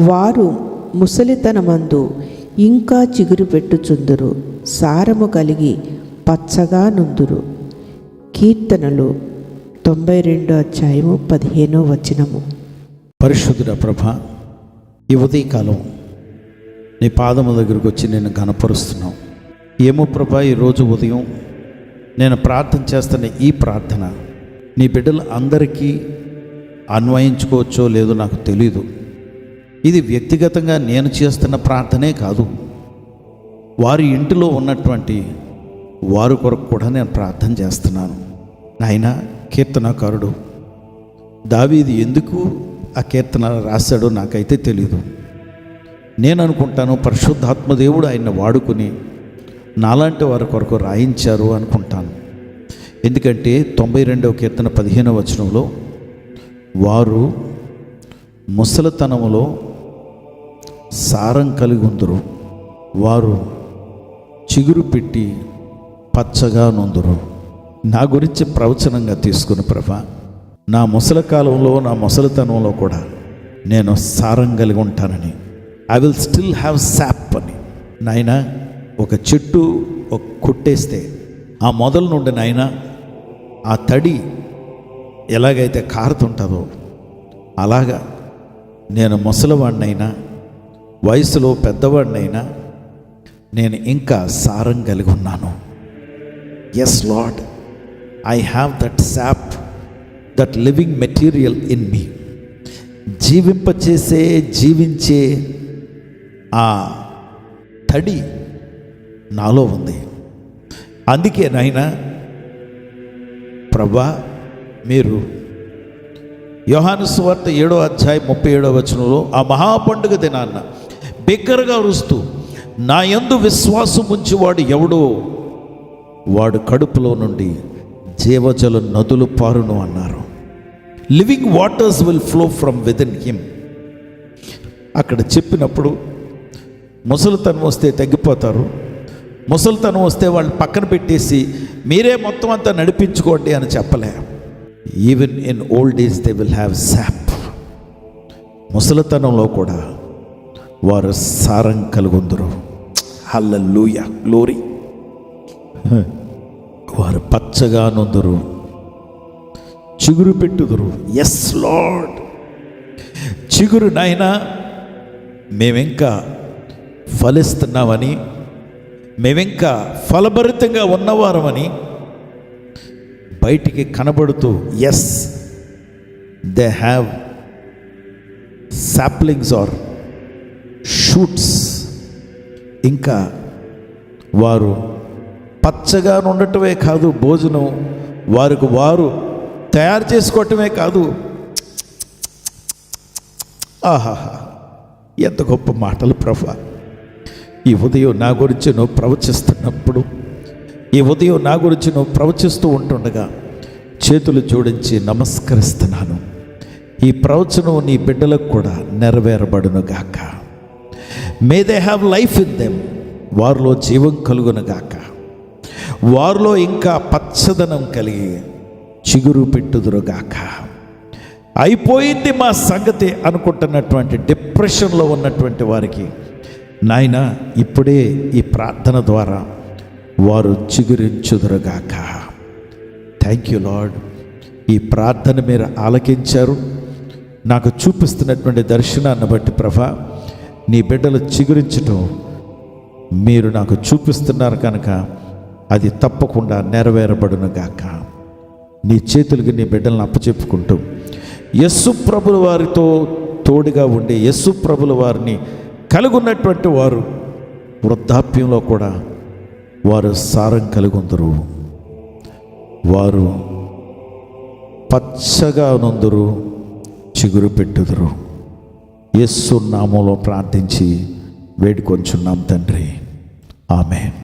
వారు ముసలితనమందు ఇంకా చిగురు పెట్టుచుందురు, సారము కలిగి పచ్చగా నుందురు. కీర్తనలు 92:15. పరిశుద్ధుడ ప్రభా, ఈ ఉదయకాలం నీ పాదము దగ్గరకు వచ్చి నేను ఘనపరుస్తున్నావు. ఏమో ప్రభా, ఈరోజు ఉదయం నేను ప్రార్థన చేస్తున్న ఈ ప్రార్థన నీ బిడ్డలు అందరికీ అన్వయించుకోవచ్చో లేదో నాకు తెలీదు. ఇది వ్యక్తిగతంగా నేను చేస్తున్న ప్రార్థనే కాదు, వారి ఇంటిలో ఉన్నటువంటి వారి కొరకు కూడా నేను ప్రార్థన చేస్తున్నాను. నాయనా, కీర్తనకారుడు దావీదు ఎందుకు ఆ కీర్తన రాశాడో నాకైతే తెలీదు. నేను అనుకుంటాను పరిశుద్ధాత్మదేవుడు ఆయన వాడుకుని నాలాంటి వారి కొరకు రాయించారు అనుకుంటాను. ఎందుకంటే 92వ కీర్తన 15వ వచనంలో వారు ముసలితనములో సారం కలిగి ఉందురు, వారు చిగురు పెట్టి పచ్చగా నొందురు. నా గురించి ప్రవచనంగా తీసుకుని ప్రభా, నా ముసలి కాలంలో, నా ముసలితనంలో కూడా నేను సారం కలిగి ఉంటానని, ఐ విల్ స్టిల్ హ్యావ్ సాప్ అని. నాయన, ఒక చెట్టు ఒక కొట్టేస్తే ఆ మొదల నుండి నాయన ఆ తడి ఎలాగైతే కారుతుంటుందో అలాగా నేను ముసలివాడినైనా, వయసులో పెద్దవాడినైనా నేను ఇంకా సారం కలిగి ఉన్నాను. Yes Lord, I have that sap, that living material in me. జీవించే ఆ తడి నాలో ఉంది. అందుకే నాయనా ప్రభా, మీరు యోహాను సువార్త 7:37 వచనంలో ఆ మహాపండుగ దినాన్న బిగ్గరగా అరుస్తూ, నా యందు విశ్వాసం ఉంచేవాడు ఎవడో వాడు కడుపులో నుండి జీవజల నదులు పారును అన్నారు. Living waters will flow from within him. అక్కడ చెప్పినప్పుడు ముసలితనం వస్తే తగ్గిపోతారు, ముసలితనం వస్తే వాళ్ళు పక్కన పెట్టేసి మీరే మొత్తం అంతా నడిపించుకోండి అని చెప్పలే. Even in old age they will have sap. ముసలితనంలో కూడా వారు సారం కలుగుందురు. హల్లెలూయా, గ్లోరీ. వారు పచ్చగా నొందురు, చిగురు పెట్టుదురు. ఎస్ లార్డ్, చిగురు నాయనా, మేమింకా ఫలిస్తున్నామని, మేమింకా ఫలభరితంగా ఉన్నవారమని బయటికి కనబడుతూ, yes they have saplings or shoots. ఇంకా వారు పచ్చగా ఉండటమే కాదు, భోజనం వారికి వారు తయారు చేసుకోవటమే కాదు. ఆహాహా, ఎంత గొప్ప మాటలు ప్రభా. ఈ ఉదయం నా గురించి నువ్వు ప్రవచిస్తున్నప్పుడు, ఈ ఉదయం నా గురించి నువ్వు ప్రవచిస్తూ ఉంటుండగా చేతులు జోడించి నమస్కరిస్తున్నాను. ఈ ప్రవచనం నీ బిడ్డలకు కూడా నెరవేరబడును గాక. May they have life in them. వారిలో జీవం కలుగును గాక. వారిలో ఇంకా పచ్చదనం కలిగి చిగురు పెట్టుదురుగాక. అయిపోయింది మా సంగతి అనుకుంటున్నటువంటి డిప్రెషన్లో ఉన్నటువంటి వారికి నాయన, ఇప్పుడే ఈ ప్రార్థన ద్వారా వారు చిగురించుదురుగాక. Thank you lord. ఈ ప్రార్థన మీరు ఆలకించారు. నాకు చూపిస్తున్నటువంటి దర్శనాన్ని బట్టి ప్రభా, నీ బిడ్డలు చిగురించటం మీరు నాకు చూపిస్తున్నారు కనుక అది తప్పకుండా నెరవేరబడునుగాక. నీ చేతులకి నీ బిడ్డలను అప్పచెప్పుకుంటూ యేసు ప్రభుల వారితో తోడుగా ఉండి, యేసు ప్రభుల వారిని కలుగున్నటువంటి వారు వృద్ధాప్యంలో కూడా వారు సారం కలుగుందరు, వారు పచ్చగా నొందురు, చిగురు పెట్టుదురు. యేసు నామములో ప్రార్థించి వేడుకొంచున్నాం తండ్రి, ఆమేన్.